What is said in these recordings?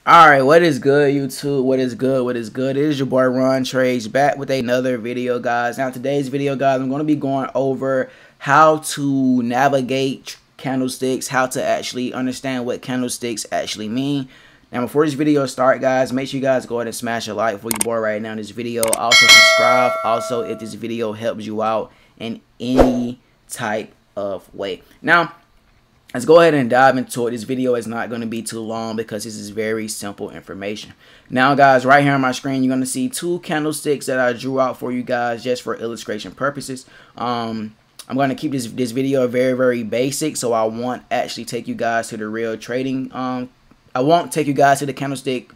Alright, what is good, YouTube? What is good? What is good? It is your boy RonTrades back with another video, guys. Now, today's video, guys, I'm going to be going over how to navigate candlesticks, how to actually understand what candlesticks actually mean. Now, before this video starts, guys, make sure you guys go ahead and smash a like for your boy right now in this video. Also, subscribe. Also, if this video helps you out in any type of way. Now, let's go ahead and dive into it. This video is not going to be too long because this is very simple information. Now, guys, right here on my screen, you're going to see two candlesticks that I drew out for you guys just for illustration purposes. I'm going to keep this video very, very basic, so I won't actually take you guys to the real trading. I won't take you guys to the candlestick,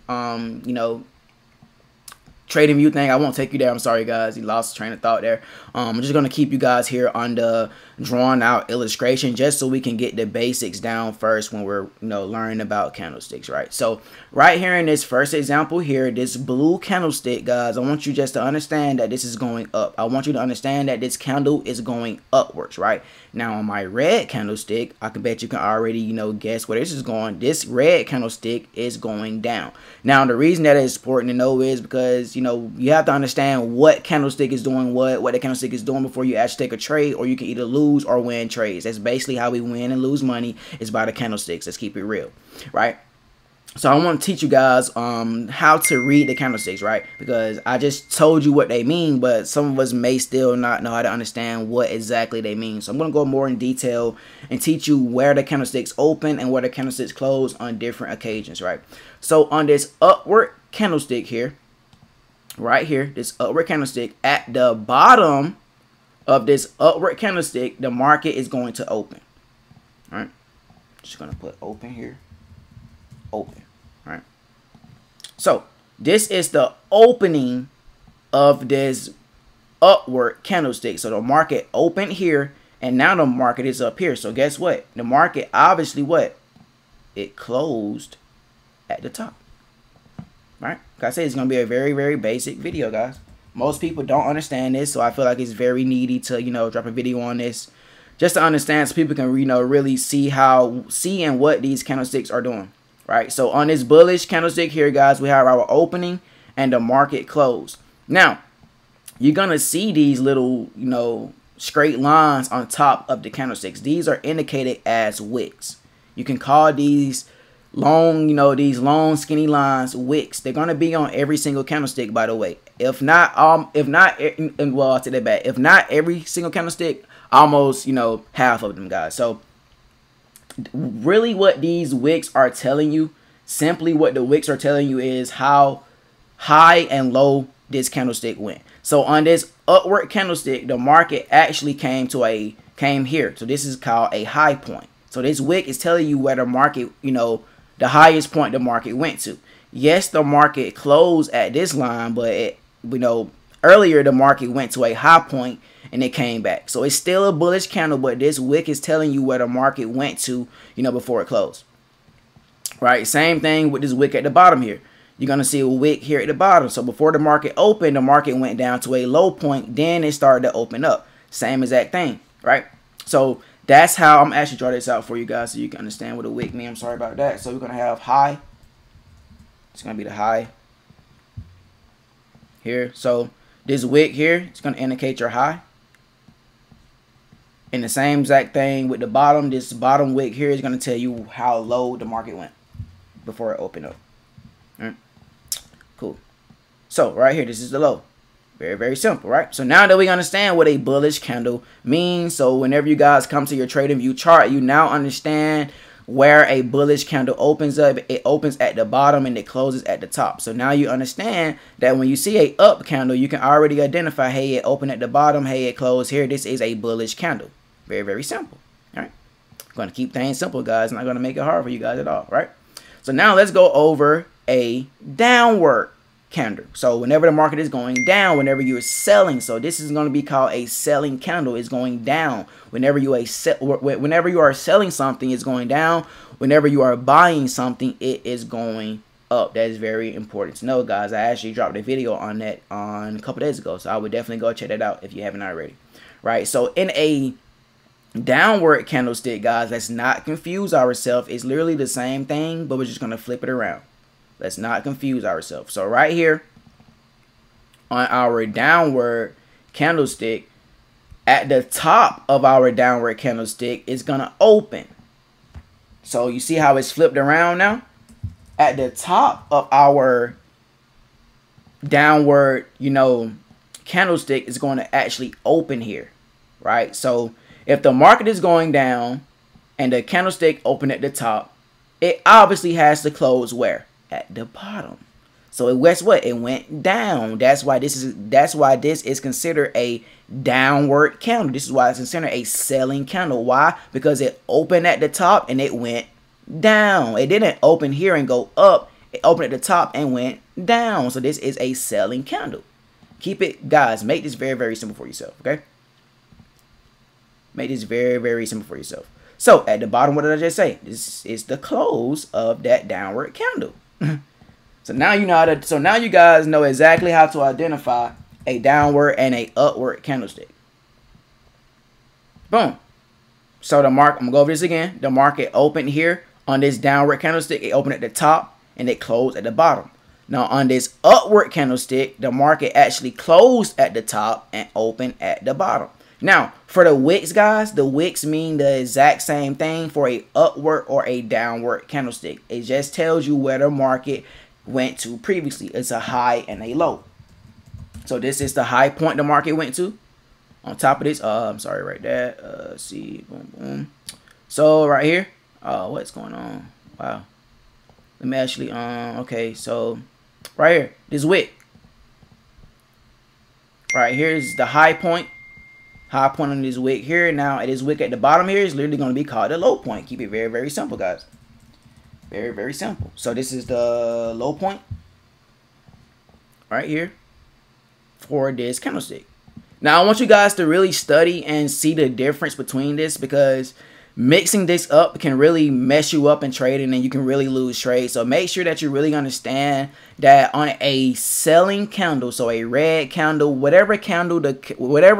trading view thing. I won't take you there. I'm sorry, guys. You lost train of thought there. I'm just going to keep you guys here on the drawn out illustration just so we can get the basics down first when we're learning about candlesticks, right? So right here in this first example here, this blue candlestick, guys, I want you just to understand that this is going up. I want you to understand that this candle is going upwards, right? Now on my red candlestick, I can bet you can already guess where this is going. This red candlestick is going down. Now the reason that is important to know is because you have to understand what candlestick is doing what the candlestick is doing before you actually take a trade, or you can either lose or win trades. That's basically how we win and lose money, is by the candlesticks. Let's keep it real, right? So I want to teach you guys how to read the candlesticks, right? Because I just told you what they mean, but some of us may still not know how to understand what exactly they mean. So I'm going to go more in detail and teach you where the candlesticks open and where the candlesticks close on different occasions, right? So on this upward candlestick here, right here, this upward candlestick, at the bottom of this upward candlestick, the market is going to open. All right, just gonna put open here, open. All right, so this is the opening of this upward candlestick. So the market opened here, and now the market is up here. So guess what? The market obviously it closed at the top. Right? Like I said, it's going to be a very, very basic video, guys. Most people don't understand this, so I feel like it's very needy to, drop a video on this just to understand, so people can, really see and what these candlesticks are doing, right? So on this bullish candlestick here, guys, we have our opening and the market close. Now, you're going to see these little, straight lines on top of the candlesticks. These are indicated as wicks. You can call these long, these long skinny lines wicks. They're gonna be on every single candlestick, by the way. If not well, I'll take that back. If not every single candlestick, almost half of them, guys. So really, what these wicks are telling you, simply what the wicks are telling you, is how high and low this candlestick went. So on this upward candlestick, the market actually came here. So this is called a high point. So this wick is telling you where the market, the highest point the market went to. Yes, the market closed at this line, but earlier the market went to a high point and it came back. So it's still a bullish candle, but this wick is telling you where the market went to, before it closed. Right? Same thing with this wick at the bottom here. You're going to see a wick here at the bottom. So before the market opened, the market went down to a low point, then it started to open up. Same exact thing, right? So that's how I'm actually draw this out for you guys so you can understand what a wick means. I'm sorry about that. So we're going to have high. It's going to be the high here. So this wick here, it's going to indicate your high. And the same exact thing with the bottom. This bottom wick here is going to tell you how low the market went before it opened up. All right. Cool. So right here, this is the low. Very, very simple, right? So now that we understand what a bullish candle means, so whenever you guys come to your trading view chart, you now understand where a bullish candle opens up. It opens at the bottom and it closes at the top. So now you understand that when you see a up candle, you can already identify, hey, it opened at the bottom, hey, it closed here. This is a bullish candle. Very, very simple. All right. I'm going to keep things simple, guys. I'm not going to make it hard for you guys at all, right? So now let's go over a downward candle. So whenever the market is going down, whenever you're selling, so this is going to be called a selling candle. It's going down. Whenever you are selling something, it's going down. Whenever you are buying something, it is going up. That is very important to know, guys. I actually dropped a video on that a couple days ago, so I would definitely go check that out if you haven't already. Right? So in a downward candlestick, guys, let's not confuse ourselves. It's literally the same thing, but we're just going to flip it around. Let's not confuse ourselves. So right here on our downward candlestick, at the top of our downward candlestick is going to open. So you see how it's flipped around now? At the top of our downward, candlestick is going to actually open here, right? So if the market is going down and the candlestick open at the top, it obviously has to close where? At the bottom. So guess what? It went down. That's why this is considered a downward candle. This is why it's considered a selling candle. Why? Because it opened at the top and it went down. It didn't open here and go up. It opened at the top and went down. So this is a selling candle. Keep it, guys, make this very, very simple for yourself, okay? Make this very, very simple for yourself. So at the bottom, what did I just say? This is the close of that downward candle. So now you know how to, so now you guys know exactly how to identify a downward and a upward candlestick. Boom. So the market, I'm gonna go over this again. The market opened here on this downward candlestick. It opened at the top and it closed at the bottom. Now on this upward candlestick, the market actually closed at the top and opened at the bottom. Now for the wicks, guys, the wicks mean the exact same thing for a upward or a downward candlestick. It just tells you where the market went to previously. It's a high and a low. So this is the high point the market went to. On top of this, I'm sorry, right there. See, boom, boom. So right here, what's going on? Wow. Let me actually, okay, so right here, this wick. Right here is the high point. High point on this wick here. Now, this wick at the bottom here is literally going to be called the low point. Keep it very, very simple, guys. Very, very simple. So this is the low point right here for this candlestick. Now, I want you guys to really study and see the difference between this, because mixing this up can really mess you up in trading and you can really lose trades. So make sure that you really understand that on a selling candle, so a red candle, whatever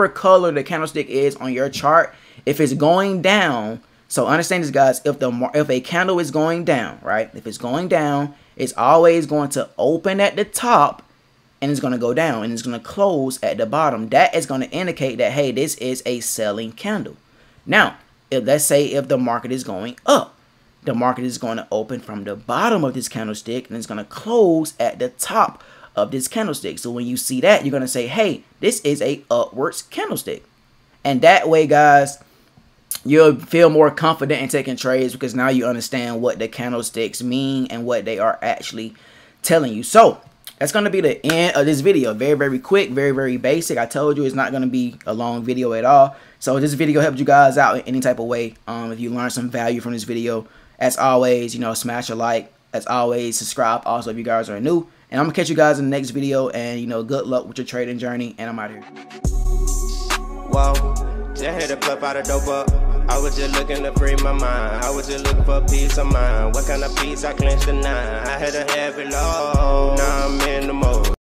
color the candlestick is on your chart, if it's going down, so understand this, guys, if a candle is going down, right? If it's going down, it's always going to open at the top and it's going to go down and it's going to close at the bottom. That is going to indicate that, hey, this is a selling candle. Now, let's say if the market is going up, the market is going to open from the bottom of this candlestick and it's going to close at the top of this candlestick. So when you see that, you're going to say, hey, this is a upwards candlestick. And that way, guys, you'll feel more confident in taking trades, because now you understand what the candlesticks mean and what they are actually telling you. So that's going to be the end of this video. Very, very quick, very, very basic. I told you it's not going to be a long video at all. So this video helped you guys out in any type of way. If you learned some value from this video, as always, smash a like. As always, subscribe also if you guys are new. And I'm going to catch you guys in the next video. And, good luck with your trading journey. And I'm out here. Whoa, just had to puff out a dope up. I was just looking to free my mind. I was just looking for peace of mind. What kind of peace? I clenched the 9. I had to have it all. Now I'm in the mode.